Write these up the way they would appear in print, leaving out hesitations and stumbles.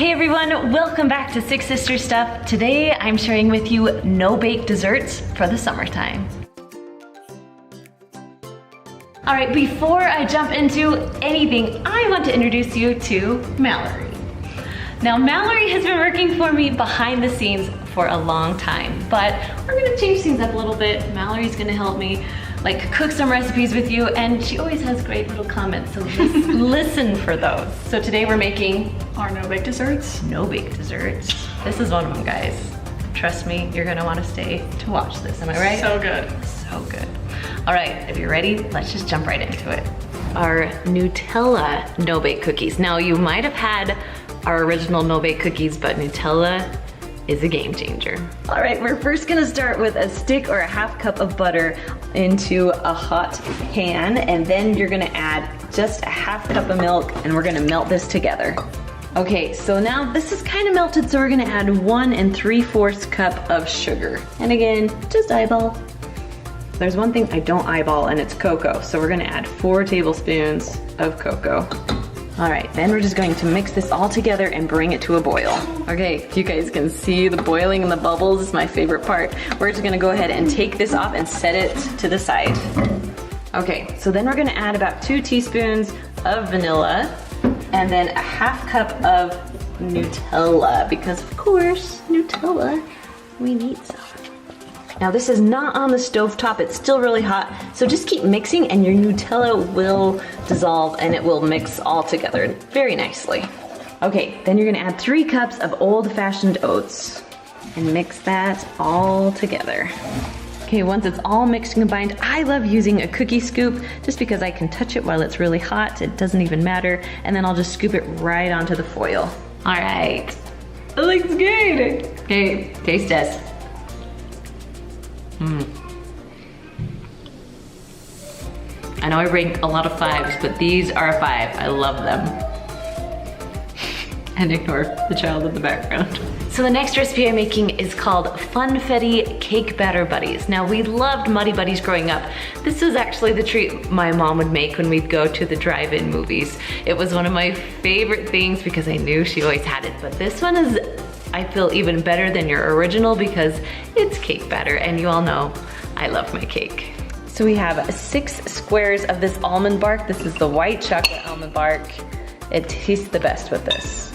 Hey everyone, welcome back to Six Sisters Stuff. Today I'm sharing with you no-bake desserts for the summertime. All right, before I jump into anything, I want to introduce you to Mallory. Now Mallory has been working for me behind the scenes for a long time, but we're gonna change things up a little bit. Mallory's gonna help me cook some recipes with you, and she always has great little comments, so just listen for those. So today we're making our no-bake desserts. No-bake desserts. This is one of them, guys. Trust me, you're gonna wanna stay to watch this, am I right? So good. So good. All right, if you're ready, let's just jump right into it. Our Nutella no-bake cookies. Now you might have had our original no-bake cookies, but Nutella is a game changer. All right, we're first gonna start with a stick or a half cup of butter into a hot pan, and then you're gonna add just a half cup of milk, and we're gonna melt this together. Okay, so now this is kind of melted, so we're gonna add 1 3/4 cup of sugar. And again, just eyeball. There's one thing I don't eyeball, and it's cocoa, so we're gonna add 4 tablespoons of cocoa. All right, then we're just going to mix this all together and bring it to a boil. Okay, if you guys can see the boiling and the bubbles, is my favorite part. We're just gonna go ahead and take this off and set it to the side. Okay, so then we're gonna add about 2 teaspoons of vanilla and then a half cup of Nutella, because of course, Nutella, we need some. Now this is not on the stovetop, it's still really hot, so just keep mixing and your Nutella will dissolve and it will mix all together very nicely. Okay, then you're gonna add 3 cups of old-fashioned oats and mix that all together. Okay, once it's all mixed and combined, I love using a cookie scoop just because I can touch it while it's really hot, it doesn't even matter, and then I'll just scoop it right onto the foil. All right, it looks good. Okay, taste test. I know I rank a lot of 5s, but these are a 5. I love them. And ignore the child in the background. So the next recipe I'm making is called Funfetti Cake Batter Buddies. Now we loved Muddy Buddies growing up. This was actually the treat my mom would make when we'd go to the drive-in movies. It was one of my favorite things because I knew she always had it, but this one is, I feel, even better than your original because it's cake batter, and you all know I love my cake. So we have 6 squares of this almond bark. This is the white chocolate almond bark. It tastes the best with this.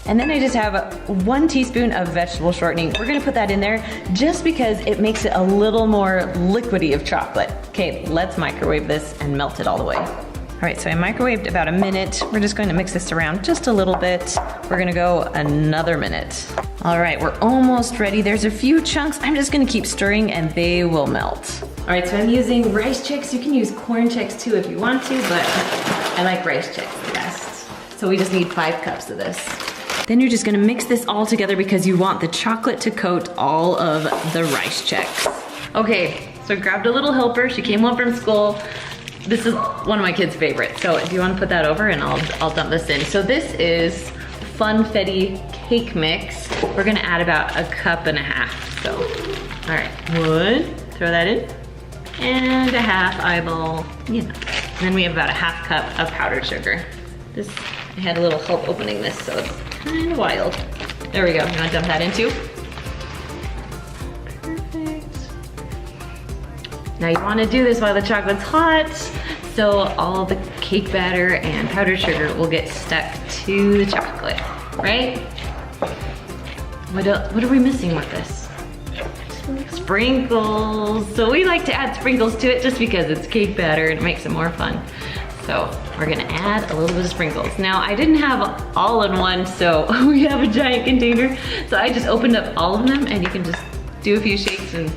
And then I just have 1 teaspoon of vegetable shortening. We're gonna put that in there just because it makes it a little more liquidy of chocolate. Okay, let's microwave this and melt it all the way. All right, so I microwaved about a minute. We're just going to mix this around just a little bit. We're gonna go another minute. All right, we're almost ready. There's a few chunks. I'm just gonna keep stirring and they will melt. All right, so I'm using rice Chex. You can use corn Chex too if you want to, but I like rice Chex the best. So we just need 5 cups of this. Then you're just gonna mix this all together because you want the chocolate to coat all of the rice Chex. Okay, so I grabbed a little helper. She came home from school. This is one of my kids' favorites, so if you want to put that over and I'll dump this in. So this is Funfetti cake mix. We're gonna add about 1.5 cups, so. All right, 1, throw that in, and a half eyeball, you know. And then we have about a half cup of powdered sugar. This, I had a little help opening this, so it's kind of wild. There we go, you wanna dump that in too? Now you wanna do this while the chocolate's hot, so all the cake batter and powdered sugar will get stuck to the chocolate, right? What are we missing with this? Sprinkles. So we like to add sprinkles to it just because it's cake batter and it makes it more fun. So we're gonna add a little bit of sprinkles. Now I didn't have all in one, so we have a giant container. So I just opened up all of them, and you can just do a few shakes and,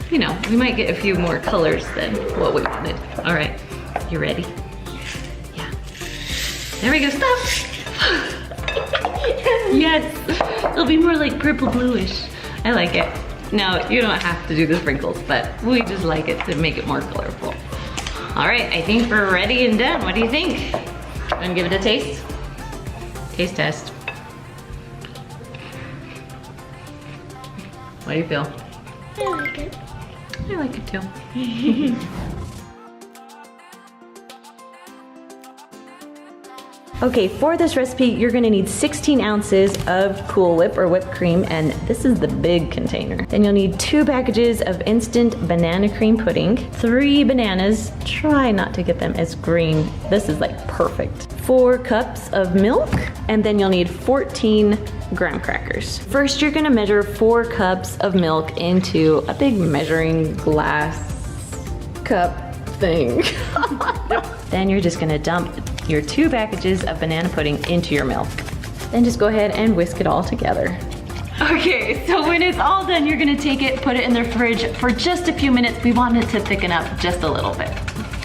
you know, we might get a few more colors than what we wanted. All right, you ready? Yeah. There we go, stop. Yes, it'll be more like purple bluish. I like it. Now, you don't have to do the sprinkles, but we just like it to make it more colorful. All right, I think we're ready and done. What do you think? Wanna give it a taste? Taste test. What do you feel? I like it. I like it too. Okay, for this recipe, you're gonna need 16 ounces of Cool Whip or whipped cream, and this is the big container. Then you'll need 2 packages of instant banana cream pudding, 3 bananas, try not to get them as green. This is like perfect. 4 cups of milk, and then you'll need 14 graham crackers. First, you're gonna measure 4 cups of milk into a big measuring glass cup thing. Then you're just gonna dump your 2 packages of banana pudding into your milk. Then just go ahead and whisk it all together. Okay, so when it's all done, you're gonna take it, put it in the fridge for just a few minutes. We want it to thicken up just a little bit.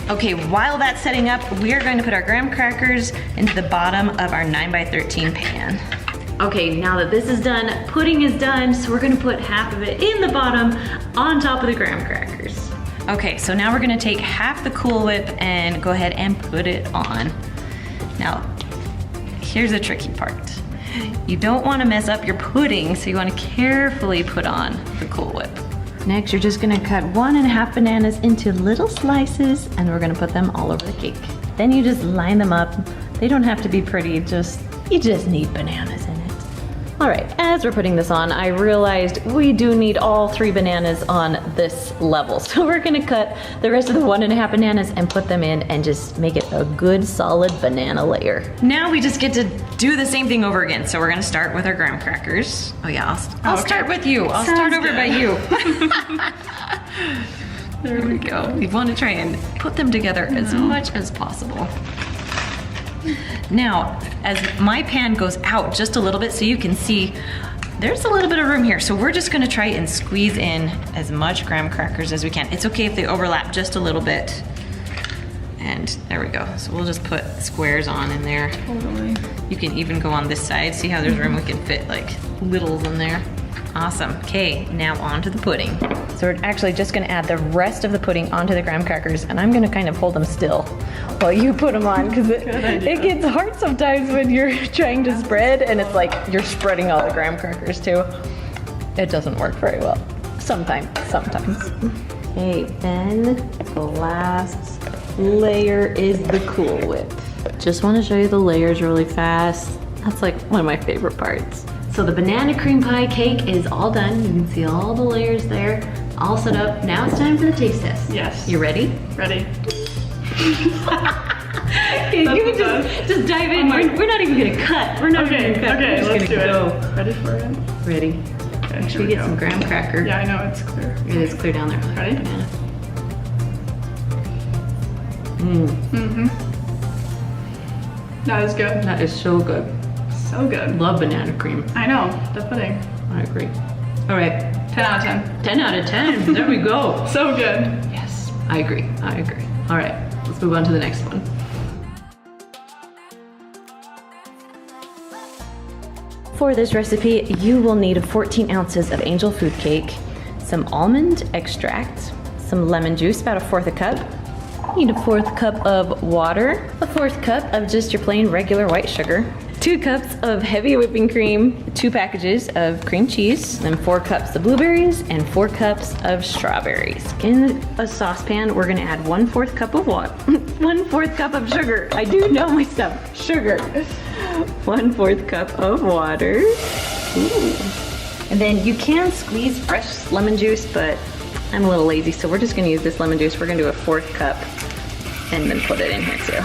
Okay, while that's setting up, we're going to put our graham crackers into the bottom of our 9x13 pan. Okay, now that this is done, pudding is done, so we're gonna put half of it in the bottom on top of the graham crackers. Okay, so now we're gonna take half the Cool Whip and go ahead and put it on. Now, here's the tricky part. You don't wanna mess up your pudding, so you wanna carefully put on the Cool Whip. Next, you're just gonna cut 1.5 bananas into little slices, and we're gonna put them all over the cake. Then you just line them up. They don't have to be pretty, you just need bananas in it. All right, as we're putting this on, I realized we do need all 3 bananas on this level. So we're gonna cut the rest of the 1.5 bananas and put them in and just make it a good solid banana layer. Now we just get to do the same thing over again. So we're gonna start with our graham crackers. Oh yeah, I'll start with you. I'll start over by you. There we go. We wanna try and put them together as much as possible. Now, as my pan goes out just a little bit so you can see, there's a little bit of room here. So we're just gonna try and squeeze in as much graham crackers as we can. It's okay if they overlap just a little bit. And there we go. So we'll just put squares on in there. Totally. You can even go on this side. See how there's room? We can fit like littles in there. Awesome. Okay, now on to the pudding. So we're actually just gonna add the rest of the pudding onto the graham crackers, and I'm gonna kind of hold them still while you put them on, because it gets hard sometimes when you're trying to spread and it's like you're spreading all the graham crackers too. It doesn't work very well. Sometimes. Okay, then the last layer is the Cool Whip. Just wanna show you the layers really fast. That's like one of my favorite parts. So the banana cream pie cake is all done. You can see all the layers there, all set up. Now it's time for the taste test. Yes. You ready? Ready. Okay, you can just dive in. We're not even gonna cut. We're not even gonna cut. Okay, we're just let's gonna do it. Ready for it? Ready. Okay, Make sure we get some graham cracker. Yeah, I know, it's clear. It is clear down there. Ready? Banana. That is good. That is so good. So good. Love banana cream. I know, the pudding. I agree. All right. 10 out of 10. 10 out of 10. There we go. So good. Yes, I agree. All right, let's move on to the next one. For this recipe, you will need 14 ounces of angel food cake, some almond extract, some lemon juice, about 1/4 cup. You need 1/4 cup of water, 1/4 cup of just your plain regular white sugar, 2 cups of heavy whipping cream, 2 packages of cream cheese, then 4 cups of blueberries, and 4 cups of strawberries. In a saucepan, we're gonna add 1/4 cup of water, 1/4 cup of sugar. I do know my stuff, sugar. 1/4 cup of water. Ooh. And then you can squeeze fresh lemon juice, but I'm a little lazy, so we're just gonna use this lemon juice. We're gonna do 1/4 cup and then put it in here too.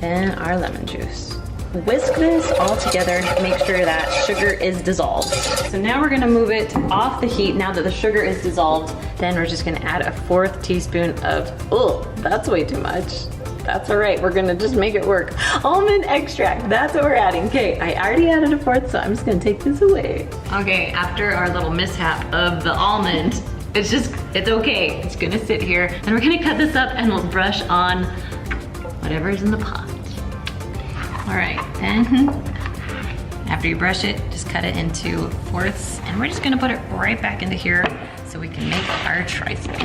Then our lemon juice. Whisk this all together, make sure that sugar is dissolved. So now we're gonna move it off the heat now that the sugar is dissolved. Then we're just gonna add 1/4 teaspoon of, oh, that's way too much. That's all right, we're gonna just make it work. Almond extract, that's what we're adding. Okay, I already added 1/4, so I'm just gonna take this away. Okay, after our little mishap of the almond, it's okay. It's gonna sit here. And we're gonna cut this up and we'll brush on whatever's in the pot. All right, then after you brush it, just cut it into 4ths, and we're just gonna put it right back into here so we can make our trifle.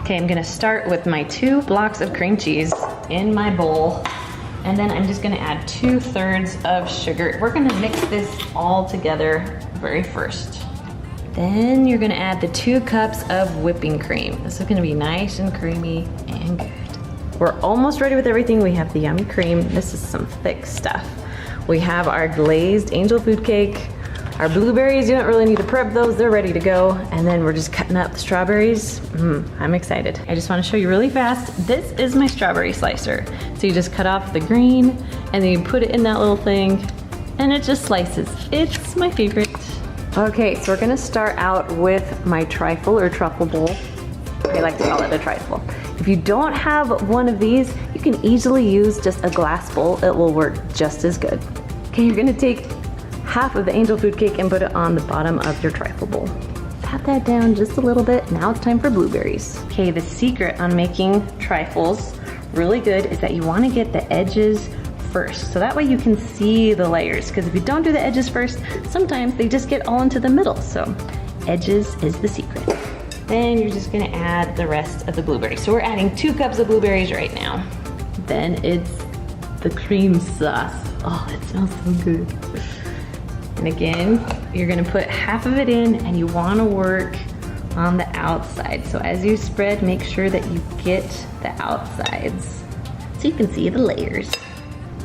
Okay, I'm gonna start with my 2 blocks of cream cheese in my bowl, and then I'm just gonna add 2/3 of sugar. We're gonna mix this all together very first. Then you're gonna add the 2 cups of whipping cream. This is gonna be nice and creamy and good. we're almost ready with everything. We have the yummy cream. This is some thick stuff. We have our glazed angel food cake. Our blueberries, you don't really need to prep those, they're ready to go. And then we're just cutting up the strawberries. I'm excited. I just wanna show you really fast. This is my strawberry slicer. So you just cut off the green and then you put it in that little thing and it just slices. It's my favorite. Okay, so we're gonna start out with my trifle or truffle bowl. I like to call it a trifle. If you don't have one of these, you can easily use just a glass bowl. It will work just as good. Okay, you're gonna take half of the angel food cake and put it on the bottom of your trifle bowl. Pat that down just a little bit. Now it's time for blueberries. Okay, the secret on making trifles really good is that you want to get the edges first. So that way you can see the layers. Because if you don't do the edges first, sometimes they just get all into the middle. So edges is the secret. Then you're just gonna add the rest of the blueberries. So we're adding 2 cups of blueberries right now. Then it's the cream sauce. Oh, it smells so good. And again, you're gonna put half of it in and you wanna work on the outside. So as you spread, make sure that you get the outsides so you can see the layers.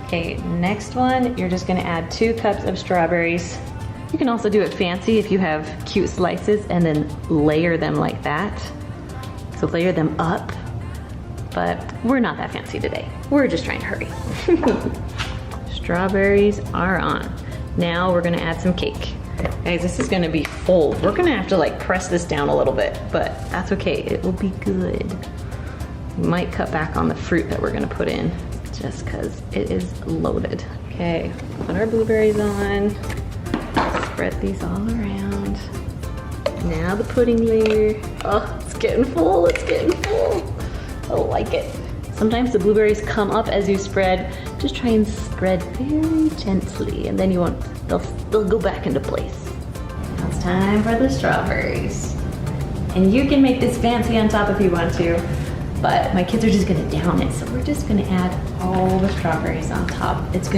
Okay, next one, you're just gonna add 2 cups of strawberries. You can also do it fancy if you have cute slices and then layer them like that. So layer them up, but we're not that fancy today. We're just trying to hurry. Strawberries are on. Now we're gonna add some cake. Guys, this is gonna be full. We're gonna have to like press this down a little bit, but that's okay, it will be good. We might cut back on the fruit that we're gonna put in just cause it is loaded. Okay, put our blueberries on. Spread these all around. Now the pudding layer. Oh, it's getting full, it's getting full. I like it. Sometimes the blueberries come up as you spread. Just try and spread very gently and then you won't, they'll go back into place. Now it's time for the strawberries. And you can make this fancy on top if you want to, but my kids are just gonna down it. So we're just gonna add all the strawberries on top. It's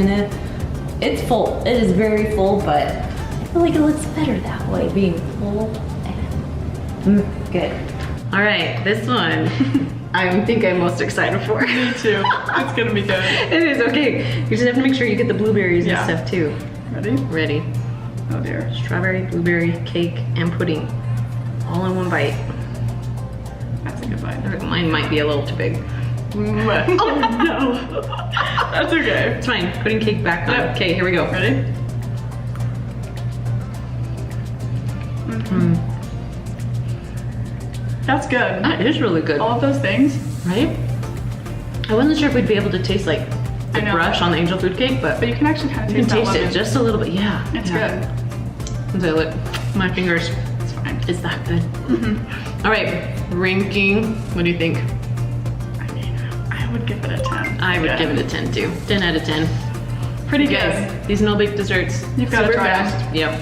full, it is very full, but I feel like it looks better that way, being full and good. All right, this one. I think I'm most excited for. Me too. It's gonna be good. It is, okay. You just have to make sure you get the blueberries and stuff too. Ready? Ready. Oh dear. Strawberry, blueberry, cake, and pudding. All in one bite. That's a good bite. Mine might be a little too big. Oh no. That's okay. It's fine, putting cake back on. Yep. Okay, here we go. Ready? That's good. That is really good. All of those things. Right? I wasn't sure if we'd be able to taste like the I know. brush on the angel food cake, but But you can actually kind of you can taste taste that it lemon. just a little bit. Yeah. It's yeah. good. So look, my fingers. It's fine. It's that good. All right, ranking. What do you think? I mean, I would give it a 10. I would Yeah. give it a 10 too. 10 out of 10. Pretty good. Yes, these no-bake desserts. You've gotta super try 'em. fast. Yep.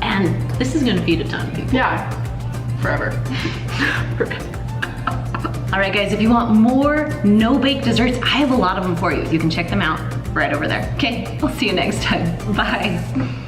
And this is gonna feed a ton of people. Yeah. Forever. All right, guys, if you want more no-bake desserts, I have a lot of them for you. You can check them out right over there. Okay, I'll see you next time. Bye.